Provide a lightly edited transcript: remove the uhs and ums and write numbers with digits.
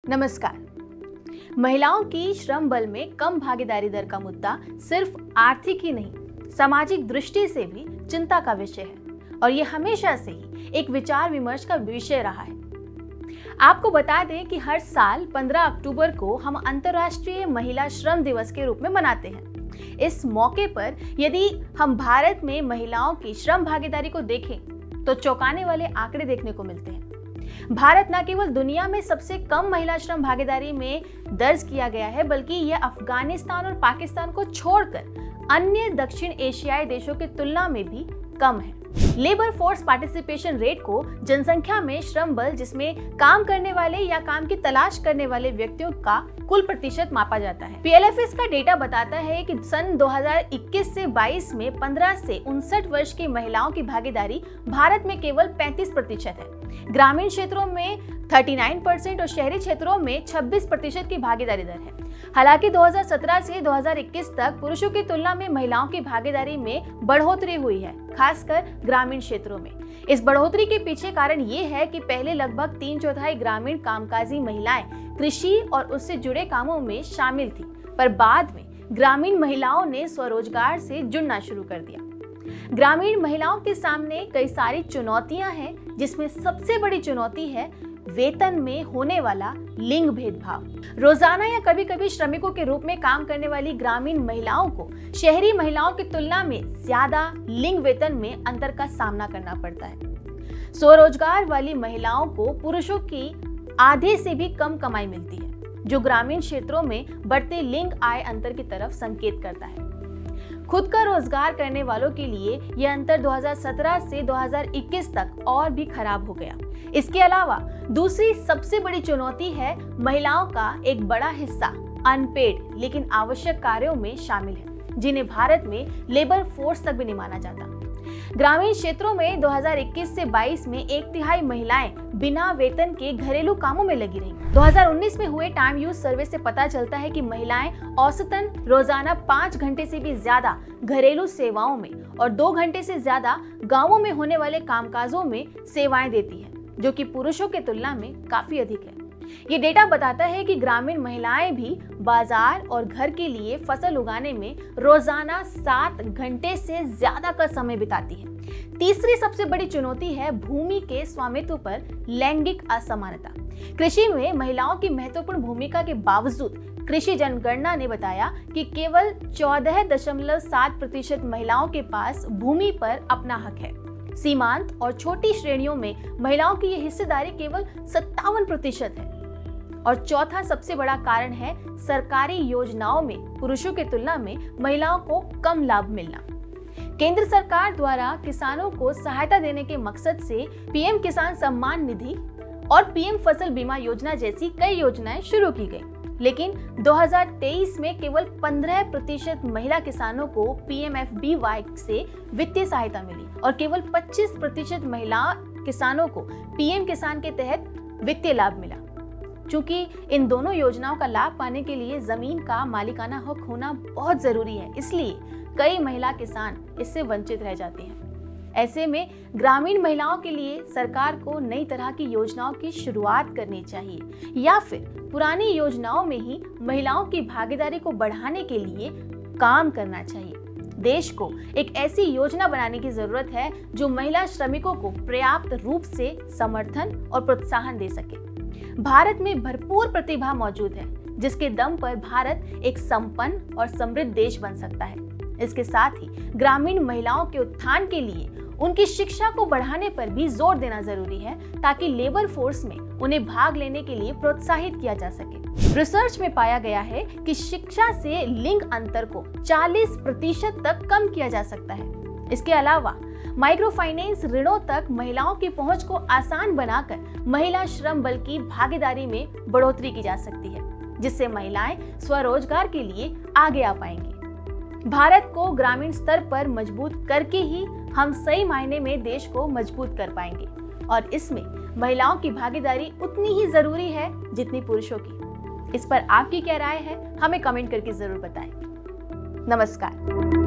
नमस्कार। महिलाओं की श्रम बल में कम भागीदारी दर का मुद्दा सिर्फ आर्थिक ही नहीं, सामाजिक दृष्टि से भी चिंता का विषय है और ये हमेशा से ही एक विचार विमर्श का विषय रहा है। आपको बता दें कि हर साल 15 अक्टूबर को हम अंतर्राष्ट्रीय महिला श्रम दिवस के रूप में मनाते हैं। इस मौके पर यदि हम भारत में महिलाओं की श्रम भागीदारी को देखें तो चौंकाने वाले आंकड़े देखने को मिलते हैं। भारत न केवल दुनिया में सबसे कम महिला श्रम भागीदारी में दर्ज किया गया है, बल्कि यह अफगानिस्तान और पाकिस्तान को छोड़कर अन्य दक्षिण एशियाई देशों की तुलना में भी कम है। लेबर फोर्स पार्टिसिपेशन रेट को जनसंख्या में श्रम बल जिसमें काम करने वाले या काम की तलाश करने वाले व्यक्तियों का कुल प्रतिशत मापा जाता है। PLFS का डेटा बताता है कि सन 2021 से 22 में 15 से 59 वर्ष की महिलाओं की भागीदारी भारत में केवल 35% है। ग्रामीण क्षेत्रों में 39% और शहरी क्षेत्रों में 26% की भागीदारी दर है। हालांकि 2017 से 2021 तक पुरुषों की तुलना में महिलाओं की भागीदारी में बढ़ोतरी हुई है, खासकर ग्रामीण क्षेत्रों में। इस बढ़ोतरी के पीछे कारण ये है कि पहले लगभग 3/4 ग्रामीण कामकाजी महिलाएं कृषि और उससे जुड़े कामों में शामिल थी, पर बाद में ग्रामीण महिलाओं ने स्वरोजगार से जुड़ना शुरू कर दिया। ग्रामीण महिलाओं के सामने कई सारी चुनौतियां हैं, जिसमें सबसे बड़ी चुनौती है वेतन में होने वाला लिंग भेदभाव। रोजाना या कभी कभी श्रमिकों के रूप में काम करने वाली ग्रामीण महिलाओं को शहरी महिलाओं की तुलना में ज्यादा लिंग वेतन में अंतर का सामना करना पड़ता है। स्वरोजगार वाली महिलाओं को पुरुषों की आधे से भी कम कमाई मिलती है, जो ग्रामीण क्षेत्रों में बढ़ते लिंग आय अंतर की तरफ संकेत करता है। खुद का रोजगार करने वालों के लिए यह अंतर 2017 से 2021 तक और भी खराब हो गया। इसके अलावा दूसरी सबसे बड़ी चुनौती है महिलाओं का एक बड़ा हिस्सा अनपेड लेकिन आवश्यक कार्यों में शामिल है, जिन्हें भारत में लेबर फोर्स तक भी नहीं माना जाता। ग्रामीण क्षेत्रों में 2021 से 22 में 1/3 महिलाएं बिना वेतन के घरेलू कामों में लगी रहीं। 2019 में हुए टाइम यूज सर्वे से पता चलता है कि महिलाएं औसतन रोजाना 5 घंटे से भी ज्यादा घरेलू सेवाओं में और 2 घंटे से ज्यादा गांवों में होने वाले कामकाजों में सेवाएं देती हैं, जो कि पुरुषों की तुलना में काफी अधिक है। ये डेटा बताता है कि ग्रामीण महिलाएं भी बाजार और घर के लिए फसल उगाने में रोजाना 7 घंटे से ज्यादा का समय बिताती है। तीसरी सबसे बड़ी चुनौती है भूमि के स्वामित्व पर लैंगिक असमानता। कृषि में महिलाओं की महत्वपूर्ण भूमिका के बावजूद कृषि जनगणना ने बताया कि केवल 14.7% महिलाओं के पास भूमि पर अपना हक है। सीमांत और छोटी श्रेणियों में महिलाओं की यह हिस्सेदारी केवल 57% है। और चौथा सबसे बड़ा कारण है सरकारी योजनाओं में पुरुषों की तुलना में महिलाओं को कम लाभ मिलना। केंद्र सरकार द्वारा किसानों को सहायता देने के मकसद से PM किसान सम्मान निधि और PM फसल बीमा योजना जैसी कई योजनाएं शुरू की गई, लेकिन 2023 में केवल 15% महिला किसानों को PMFBY से वित्तीय सहायता मिली और केवल 25% महिला किसानों को PM किसान के तहत वित्तीय लाभ मिला। चूंकि इन दोनों योजनाओं का लाभ पाने के लिए जमीन का मालिकाना हक होना बहुत जरूरी है, इसलिए कई महिला किसान इससे वंचित रह जाते हैं। ऐसे में ग्रामीण महिलाओं के लिए सरकार को नई तरह की योजनाओं की शुरुआत करनी चाहिए या फिर पुरानी योजनाओं में ही महिलाओं की भागीदारी को बढ़ाने के लिए काम करना चाहिए। देश को एक ऐसी योजना बनाने की जरूरत है जो महिला श्रमिकों को पर्याप्त रूप से समर्थन और प्रोत्साहन दे सके। भारत में भरपूर प्रतिभा मौजूद है, जिसके दम पर भारत एक संपन्न और समृद्ध देश बन सकता है। इसके साथ ही ग्रामीण महिलाओं के उत्थान के लिए उनकी शिक्षा को बढ़ाने पर भी जोर देना जरूरी है, ताकि लेबर फोर्स में उन्हें भाग लेने के लिए प्रोत्साहित किया जा सके। रिसर्च में पाया गया है कि शिक्षा से लिंग अंतर को 40% तक कम किया जा सकता है। इसके अलावा माइक्रो फाइनेंस ऋणों तक महिलाओं की पहुंच को आसान बनाकर महिला श्रम बल की भागीदारी में बढ़ोतरी की जा सकती है, जिससे महिलाएं स्वरोजगार के लिए आगे आ पाएंगी। भारत को ग्रामीण स्तर पर मजबूत करके ही हम सही मायने में देश को मजबूत कर पाएंगे और इसमें महिलाओं की भागीदारी उतनी ही जरूरी है जितनी पुरुषों की। इस पर आपकी क्या राय है, हमें कमेंट करके जरूर बताएं। नमस्कार।